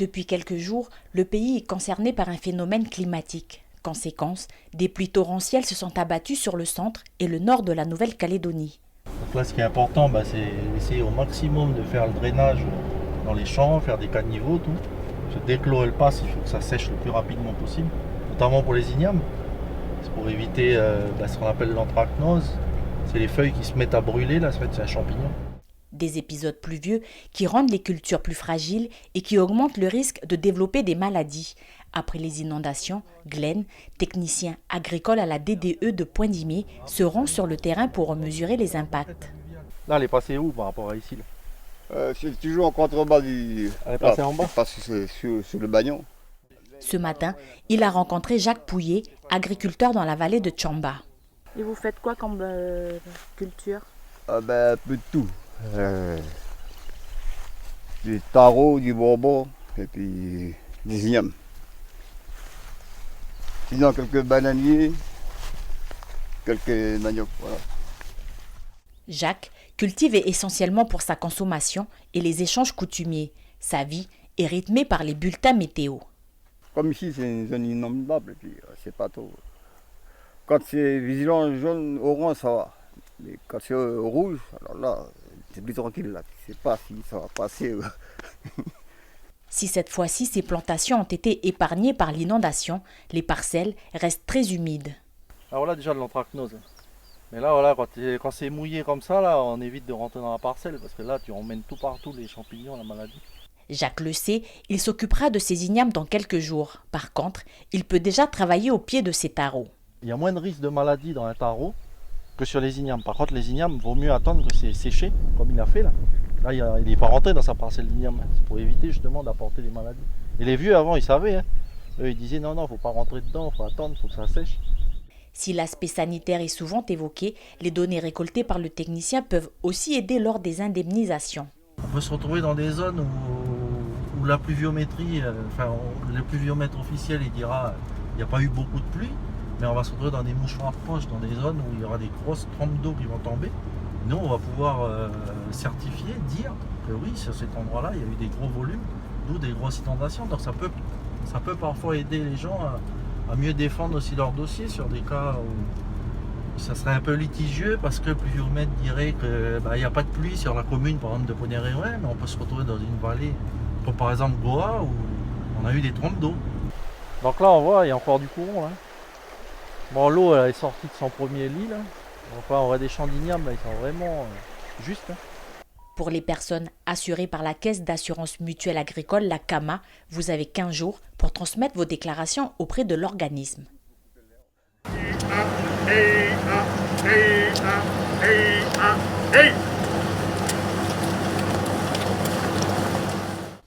Depuis quelques jours, le pays est concerné par un phénomène climatique. Conséquence, des pluies torrentielles se sont abattues sur le centre et le nord de la Nouvelle-Calédonie. Donc là, ce qui est important, c'est d'essayer au maximum de faire le drainage dans les champs, faire des caniveaux, tout. Parce que dès que l'eau elle passe, il faut que ça sèche le plus rapidement possible, notamment pour les ignames. C'est pour éviter ce qu'on appelle l'anthracnose. C'est les feuilles qui se mettent à brûler, là, c'est un champignon. Des épisodes pluvieux qui rendent les cultures plus fragiles et qui augmentent le risque de développer des maladies. Après les inondations, Glenn, technicien agricole à la DDE de Poindimé, se rend sur le terrain pour mesurer les impacts. Là, elle est passée où par rapport à ici là? C'est toujours en contrebas du... Elle est passée en bas? Parce que c'est sur le bagnon. Ce matin, il a rencontré Jacques Pouillet, agriculteur dans la vallée de Tchamba. Et vous faites quoi comme culture? Un peu de tout. Du taro, du bonbon et puis des ignames. Sinon quelques bananiers, quelques maniocs, voilà. Jacques cultive essentiellement pour sa consommation et les échanges coutumiers. Sa vie est rythmée par les bulletins météo. Comme ici, c'est une zone inondable, et puis c'est pas trop. Quand c'est vigilant jaune, orange, ça va. Mais quand c'est rouge, alors là, c'est plus tranquille, là. Je sais pas si ça va passer. Si cette fois-ci ces plantations ont été épargnées par l'inondation, les parcelles restent très humides. Alors là déjà de l'anthracnose. Mais là voilà, quand c'est mouillé comme ça, là, on évite de rentrer dans la parcelle parce que là tu emmènes tout partout, les champignons, la maladie. Jacques le sait, il s'occupera de ses ignames dans quelques jours. Par contre, il peut déjà travailler au pied de ses taros. Il y a moins de risque de maladie dans un taro que sur les ignames. Par contre les ignames, vaut mieux attendre que c'est séché, comme il a fait là. Là, il n'est pas rentré dans sa parcelle d'igname. C'est pour éviter justement d'apporter des maladies. Et les vieux avant, ils savaient. Eux, ils disaient non, faut pas rentrer dedans, faut attendre, faut que ça sèche. Si l'aspect sanitaire est souvent évoqué, les données récoltées par le technicien peuvent aussi aider lors des indemnisations. On peut se retrouver dans des zones où la pluviométrie, le pluviomètre officiel, il dira il n'y a pas eu beaucoup de pluie, mais on va se retrouver dans des mouchoirs proches, dans des zones où il y aura des grosses trompes d'eau qui vont tomber. Nous, on va pouvoir certifier, dire que oui, sur cet endroit-là, il y a eu des gros volumes, d'où des grosses inondations. Donc ça peut parfois aider les gens à mieux défendre aussi leur dossier sur des cas où ça serait un peu litigieux parce que le pluviomètre dirait qu'il n'y a pas de pluie sur la commune, par exemple, de Poney-Réouin, mais on peut se retrouver dans une vallée, comme par exemple Goa, où on a eu des trompes d'eau. Donc là, on voit, il y a encore du courant. Bon, l'eau, elle est sortie de son premier lit, là. Donc là, on voit des champs d'ignames, ils sont vraiment justes. Pour les personnes assurées par la Caisse d'assurance mutuelle agricole, la CAMA, vous avez 15 jours pour transmettre vos déclarations auprès de l'organisme.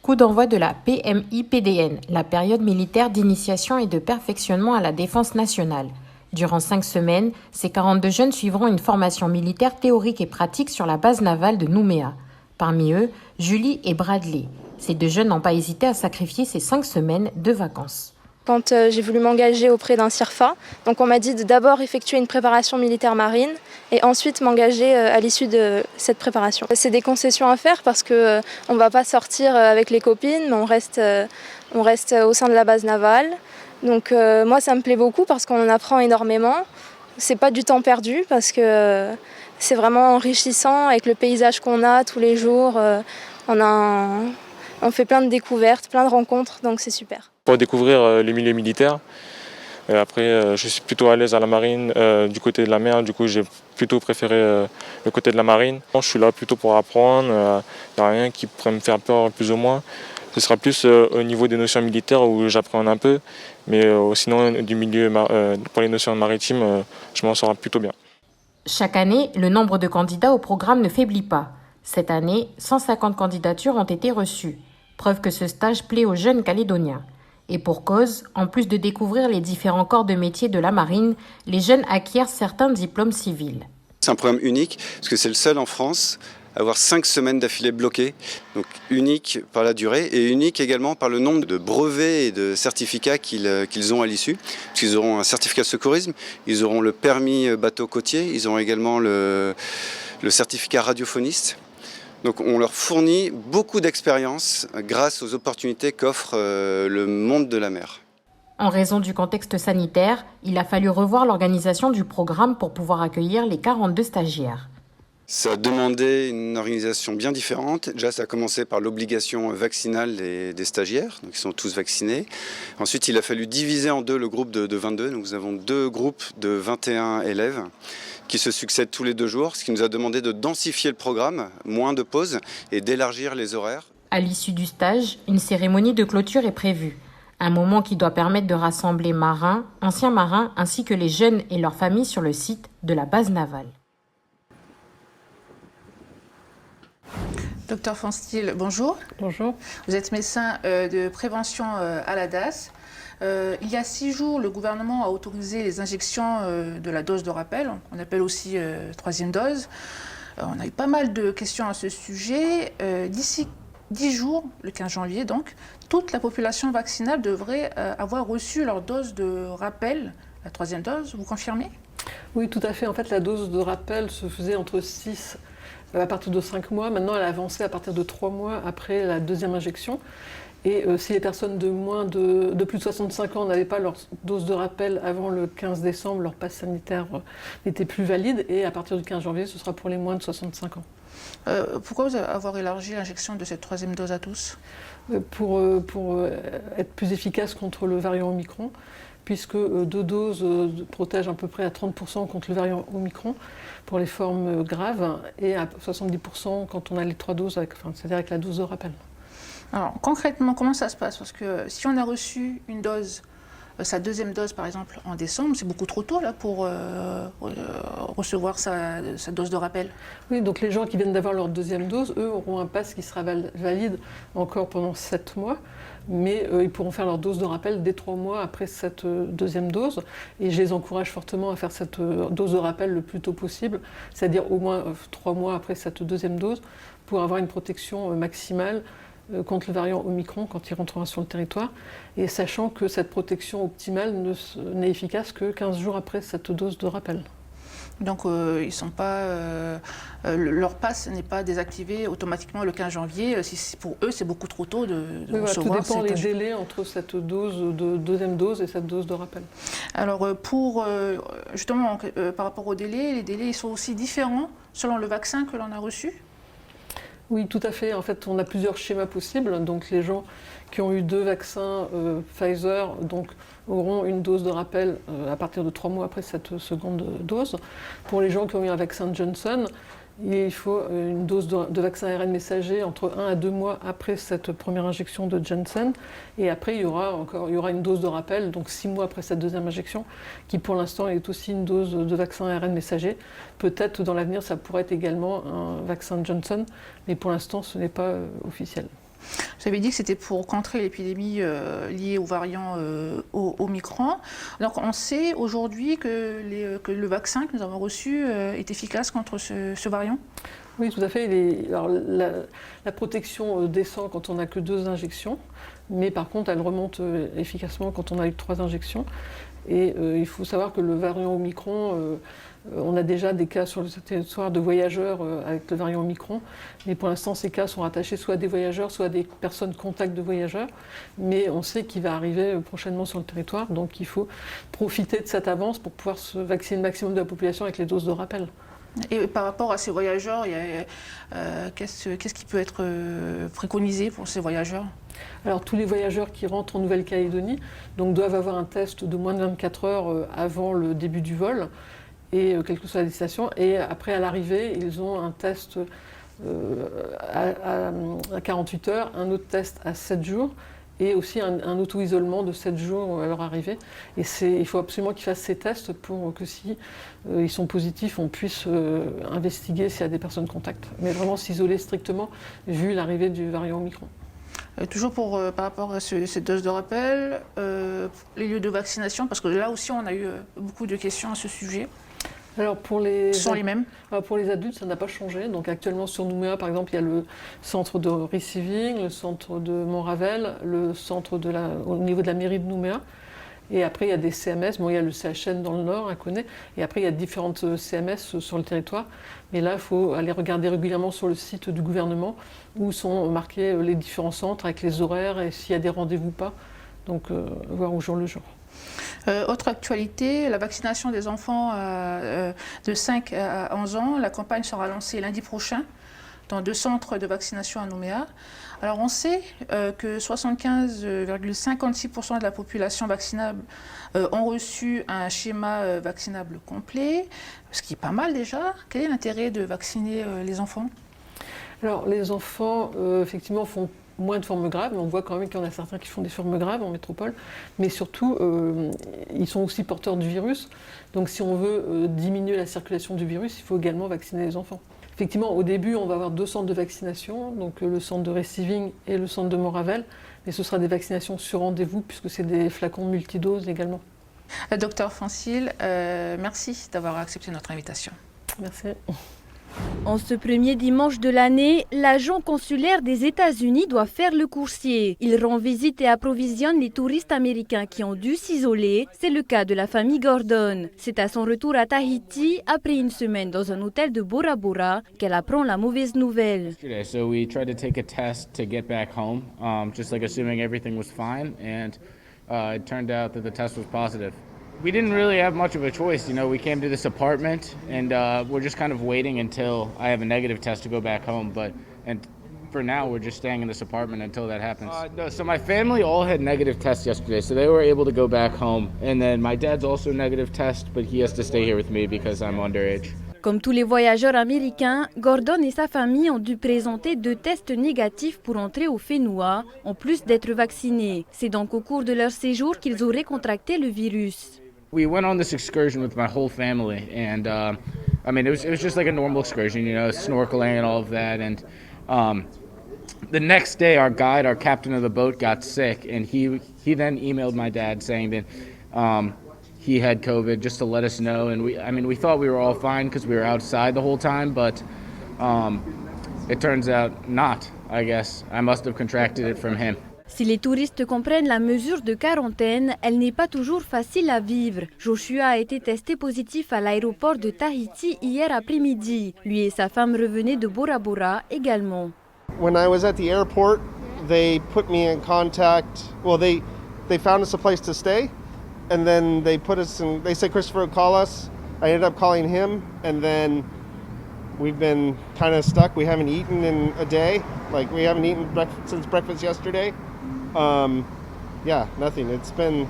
Coup d'envoi de la PMI-PDN, la période militaire d'initiation et de perfectionnement à la défense nationale. Durant 5 semaines, ces 42 jeunes suivront une formation militaire théorique et pratique sur la base navale de Nouméa. Parmi eux, Julie et Bradley. Ces 2 jeunes n'ont pas hésité à sacrifier ces 5 semaines de vacances. Quand j'ai voulu m'engager auprès d'un CIRFA, donc on m'a dit de d'abord effectuer une préparation militaire marine et ensuite m'engager à l'issue de cette préparation. C'est des concessions à faire parce qu'on ne va pas sortir avec les copines, mais on reste au sein de la base navale. Donc moi ça me plaît beaucoup parce qu'on en apprend énormément. C'est pas du temps perdu parce que c'est vraiment enrichissant avec le paysage qu'on a tous les jours. On fait plein de découvertes, plein de rencontres, donc c'est super. Pour découvrir les milieux militaires. Après, je suis plutôt à l'aise à la marine du côté de la mer, du coup j'ai plutôt préféré le côté de la marine. Je suis là plutôt pour apprendre, il n'y a rien qui pourrait me faire peur plus ou moins. Ce sera plus au niveau des notions militaires où j'apprends un peu, mais sinon du milieu pour les notions maritimes, je m'en sors plutôt bien. Chaque année, le nombre de candidats au programme ne faiblit pas. Cette année, 150 candidatures ont été reçues. Preuve que ce stage plaît aux jeunes Calédoniens. Et pour cause, en plus de découvrir les différents corps de métier de la marine, les jeunes acquièrent certains diplômes civils. C'est un programme unique, parce que c'est le seul en France à avoir 5 semaines d'affilée bloquées. Donc unique par la durée et unique également par le nombre de brevets et de certificats qu'ils ont à l'issue. Parce qu'ils auront un certificat de secourisme, ils auront le permis bateau côtier, ils auront également le certificat radiophoniste. Donc on leur fournit beaucoup d'expérience grâce aux opportunités qu'offre le monde de la mer. En raison du contexte sanitaire, il a fallu revoir l'organisation du programme pour pouvoir accueillir les 42 stagiaires. Ça a demandé une organisation bien différente. Déjà, ça a commencé par l'obligation vaccinale des stagiaires, donc ils sont tous vaccinés. Ensuite, il a fallu diviser en deux le groupe de 22. Donc, nous avons 2 groupes de 21 élèves qui se succèdent tous les 2 jours, ce qui nous a demandé de densifier le programme, moins de pauses et d'élargir les horaires. À l'issue du stage, une cérémonie de clôture est prévue. Un moment qui doit permettre de rassembler marins, anciens marins ainsi que les jeunes et leurs familles sur le site de la base navale. Docteur Fanstil, bonjour. Bonjour. Vous êtes médecin de prévention à la DAS. Il y a 6 jours, le gouvernement a autorisé les injections de la dose de rappel, on appelle aussi 3e dose. On a eu pas mal de questions à ce sujet. D'ici 10 jours, le 15 janvier donc, toute la population vaccinable devrait avoir reçu leur dose de rappel, la 3e dose, vous confirmez? Oui, tout à fait. En fait, la dose de rappel se faisait entre 6 à partir de 5 mois. Maintenant, elle a avancé à partir de 3 mois après la 2e injection. Et si les personnes de plus de 65 ans n'avaient pas leur dose de rappel avant le 15 décembre, leur passe sanitaire n'était plus valide. Et à partir du 15 janvier, ce sera pour les moins de 65 ans. Pourquoi vous avoir élargi l'injection de cette 3e dose à tous? Pour être plus efficace contre le variant Omicron, puisque 2 doses protègent à peu près à 30% contre le variant Omicron pour les formes graves et à 70% quand on a les 3 doses, c'est-à-dire avec la dose de rappel. Alors concrètement, comment ça se passe? Parce que si on a reçu une dose, sa 2e dose par exemple en décembre, c'est beaucoup trop tôt là pour recevoir sa dose de rappel. Oui, donc les gens qui viennent d'avoir leur 2e dose, eux auront un pass qui sera valide encore pendant 7 mois, mais ils pourront faire leur dose de rappel dès 3 mois après cette 2e dose. Et je les encourage fortement à faire cette dose de rappel le plus tôt possible, c'est-à-dire au moins 3 mois après cette 2e dose, pour avoir une protection maximale contre le variant Omicron quand il rentrera sur le territoire, et sachant que cette protection optimale n'est efficace que 15 jours après cette dose de rappel. Donc ils sont pas, leur passe n'est pas désactivé automatiquement le 15 janvier. Pour eux, c'est beaucoup trop tôt de oui, recevoir. Tout dépend des délais entre cette dose de 2e dose et cette dose de rappel. Alors justement, par rapport aux délais, les délais ils sont aussi différents selon le vaccin que l'on a reçu? Oui, tout à fait. En fait, on a plusieurs schémas possibles. Donc, les gens qui ont eu 2 vaccins Pfizer auront une dose de rappel à partir de 3 mois après cette 2e dose. Pour les gens qui ont eu un vaccin Johnson, il faut une dose de vaccin ARN messager entre 1 à 2 mois après cette première injection de Janssen. Et après, il y aura une dose de rappel, donc 6 mois après cette 2e injection, qui pour l'instant est aussi une dose de vaccin ARN messager. Peut-être dans l'avenir, ça pourrait être également un vaccin Johnson, mais pour l'instant, ce n'est pas officiel. Vous avez dit que c'était pour contrer l'épidémie liée au variant Omicron. Donc on sait aujourd'hui que le vaccin que nous avons reçu est efficace contre ce variant? Oui, tout à fait. Alors, la protection descend quand on n'a que 2 injections, mais par contre elle remonte efficacement quand on a eu 3 injections. Et il faut savoir que le variant Omicron, on a déjà des cas sur le territoire de voyageurs avec le variant Omicron, mais pour l'instant ces cas sont rattachés soit à des voyageurs, soit à des personnes contact de voyageurs, mais on sait qu'il va arriver prochainement sur le territoire, donc il faut profiter de cette avance pour pouvoir se vacciner le maximum de la population avec les doses de rappel. Et par rapport à ces voyageurs, qu'est-ce qui peut être préconisé pour ces voyageurs? Alors tous les voyageurs qui rentrent en Nouvelle-Calédonie doivent avoir un test de moins de 24 heures avant le début du vol, et quelle que soit la destination, et après à l'arrivée ils ont un test à 48 heures, un autre test à 7 jours, et aussi un auto-isolement de 7 jours à leur arrivée. Et il faut absolument qu'ils fassent ces tests pour que si ils sont positifs, on puisse investiguer s'il y a des personnes contacts. Mais vraiment s'isoler strictement vu l'arrivée du variant Omicron. Toujours par rapport à cette dose de rappel, les lieux de vaccination, parce que là aussi on a eu beaucoup de questions à ce sujet. Alors ce sont les mêmes? Pour les adultes, ça n'a pas changé. Donc actuellement sur Nouméa, par exemple, il y a le centre de receiving, le centre de Montravel, le centre au niveau de la mairie de Nouméa. Et après, il y a des CMS. Bon, il y a le CHN dans le Nord, on connaît. Et après, il y a différentes CMS sur le territoire. Mais là, il faut aller regarder régulièrement sur le site du gouvernement où sont marqués les différents centres avec les horaires et s'il y a des rendez-vous ou pas. Donc, voir au jour le jour. Autre actualité, la vaccination des enfants de 5 à 11 ans. La campagne sera lancée lundi prochain dans 2 centres de vaccination à Nouméa. Alors on sait que 75,56% de la population vaccinable ont reçu un schéma vaccinable complet, ce qui est pas mal déjà. Quel est l'intérêt de vacciner les enfants? Alors les enfants, effectivement, font moins de formes graves, mais on voit quand même qu'il y en a certains qui font des formes graves en métropole, mais surtout, ils sont aussi porteurs du virus. Donc si on veut diminuer la circulation du virus, il faut également vacciner les enfants. Effectivement, au début, on va avoir 2 centres de vaccination, donc le centre de Réciving et le centre de Montravel, mais ce sera des vaccinations sur rendez-vous puisque c'est des flacons multidoses également. Docteur Francil, merci d'avoir accepté notre invitation. Merci. En ce premier dimanche de l'année, l'agent consulaire des États-Unis doit faire le coursier. Il rend visite et approvisionne les touristes américains qui ont dû s'isoler. C'est le cas de la famille Gordon. C'est à son retour à Tahiti, après une semaine dans un hôtel de Bora Bora, qu'elle apprend la mauvaise nouvelle. So we tried to take a test to get back home, just like assuming everything was fine, and it turned out that the test was positive. We didn't really have much of a choice, we came to this apartment and we're just kind of waiting until I have a negative test to go back home, and for now we're just staying in this apartment until that happens. No, so my family all had negative tests yesterday, so they were able to go back home, and then my dad's also negative test, but he has to stay here with me because I'm underage. Comme tous les voyageurs américains, Gordon et sa famille ont dû présenter 2 tests négatifs pour entrer au Fénois, en plus d'être vaccinés. C'est donc au cours de leur séjour qu'ils auraient contracté le virus. We went on this excursion with my whole family, and it was just like a normal excursion, snorkeling and all of that. And the next day, our guide, our captain of the boat, got sick, and he then emailed my dad saying that he had COVID, just to let us know. And we thought we were all fine because we were outside the whole time, but it turns out not. I guess I must have contracted it from him. Si les touristes comprennent la mesure de quarantaine, elle n'est pas toujours facile à vivre. Joshua a été testé positif à l'aéroport de Tahiti hier après-midi. Lui et sa femme revenaient de Bora Bora également. When I was at the airport, they put me in contact. Well, they found us a place to stay, and then they put us in. They said Christopher would call us. I ended up calling him, and then we've been kind of stuck. We haven't eaten in a day. Like we haven't eaten since breakfast yesterday. Nothing. It's been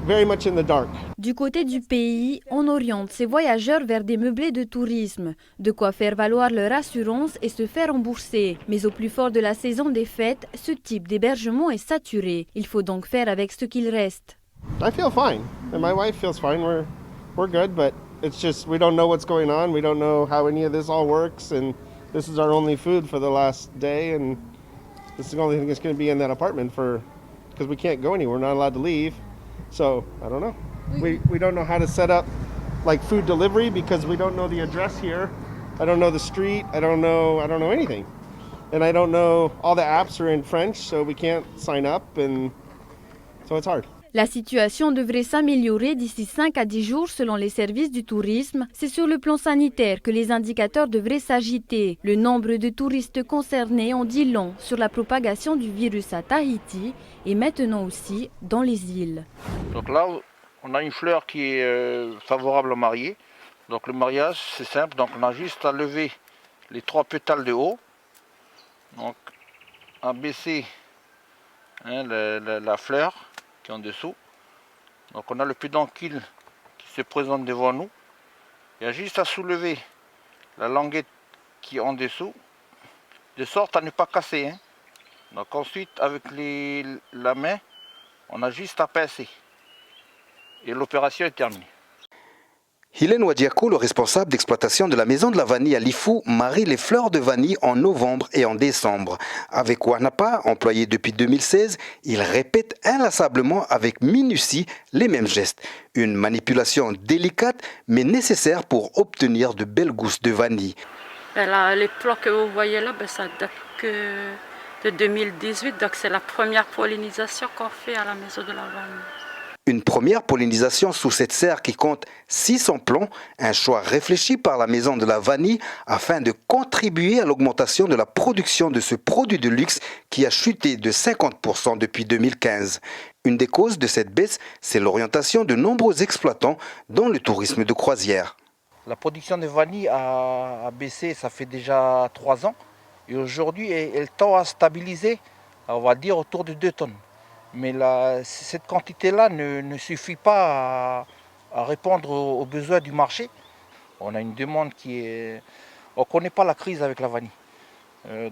very much in the dark. Du côté du pays, on oriente ces voyageurs vers des meublés de tourisme, de quoi faire valoir leur assurance et se faire rembourser. Mais au plus fort de la saison des fêtes, ce type d'hébergement est saturé. Il faut donc faire avec ce qu'il reste. I feel fine, and my wife feels fine. We're good, but it's just we don't know what's going on. We don't know how any of this all works, and this is our only food for the last day, and this is the only thing that's going to be in that apartment because we can't go anywhere. We're not allowed to leave. So, I don't know. We don't know how to set up like food delivery because we don't know the address here. I don't know the street. I don't know anything. And I don't know, all the apps are in French, so we can't sign up, and so it's hard. La situation devrait s'améliorer d'ici 5 à 10 jours selon les services du tourisme. C'est sur le plan sanitaire que les indicateurs devraient s'agiter. Le nombre de touristes concernés en dit long sur la propagation du virus à Tahiti et maintenant aussi dans les îles. Donc là, on a une fleur qui est favorable aux mariés. Donc le mariage, c'est simple. Donc on a juste à lever les 3 pétales de haut. Donc à baisser la fleur qui est en dessous. Donc on a le pédoncule qui se présente devant nous. Il y a juste à soulever la languette qui est en dessous, de sorte à ne pas casser. Donc ensuite, avec la main, on a juste à pincer. Et l'opération est terminée. Hélène Wadiako, le responsable d'exploitation de la maison de la vanille à Lifou, marie les fleurs de vanille en novembre et en décembre. Avec Wanapa, employé depuis 2016, il répète inlassablement avec minutie les mêmes gestes. Une manipulation délicate mais nécessaire pour obtenir de belles gousses de vanille. Les plots que vous voyez là, ça date de 2018, donc c'est la première pollinisation qu'on fait à la maison de la vanille. Une première pollinisation sous cette serre qui compte 600 plants, un choix réfléchi par la Maison de la Vanille afin de contribuer à l'augmentation de la production de ce produit de luxe qui a chuté de 50% depuis 2015. Une des causes de cette baisse, c'est l'orientation de nombreux exploitants dans le tourisme de croisière. La production de vanille a baissé, ça fait déjà 3 ans. Et aujourd'hui, elle tend à stabiliser, on va dire, autour de 2 tonnes. Mais cette quantité-là ne suffit pas à répondre aux besoins du marché. On a une demande qui est... On ne connaît pas la crise avec la vanille.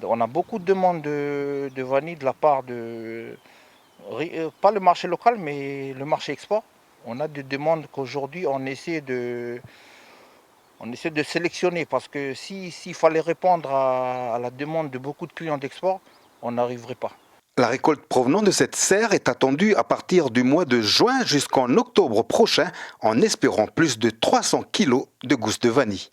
On a beaucoup de demandes de vanille de la part de... Pas le marché local, mais le marché export. On a des demandes qu'aujourd'hui on essaie de sélectionner parce que s'il fallait répondre à la demande de beaucoup de clients d'export, on n'arriverait pas. La récolte provenant de cette serre est attendue à partir du mois de juin jusqu'en octobre prochain, en espérant plus de 300 kilos de gousses de vanille.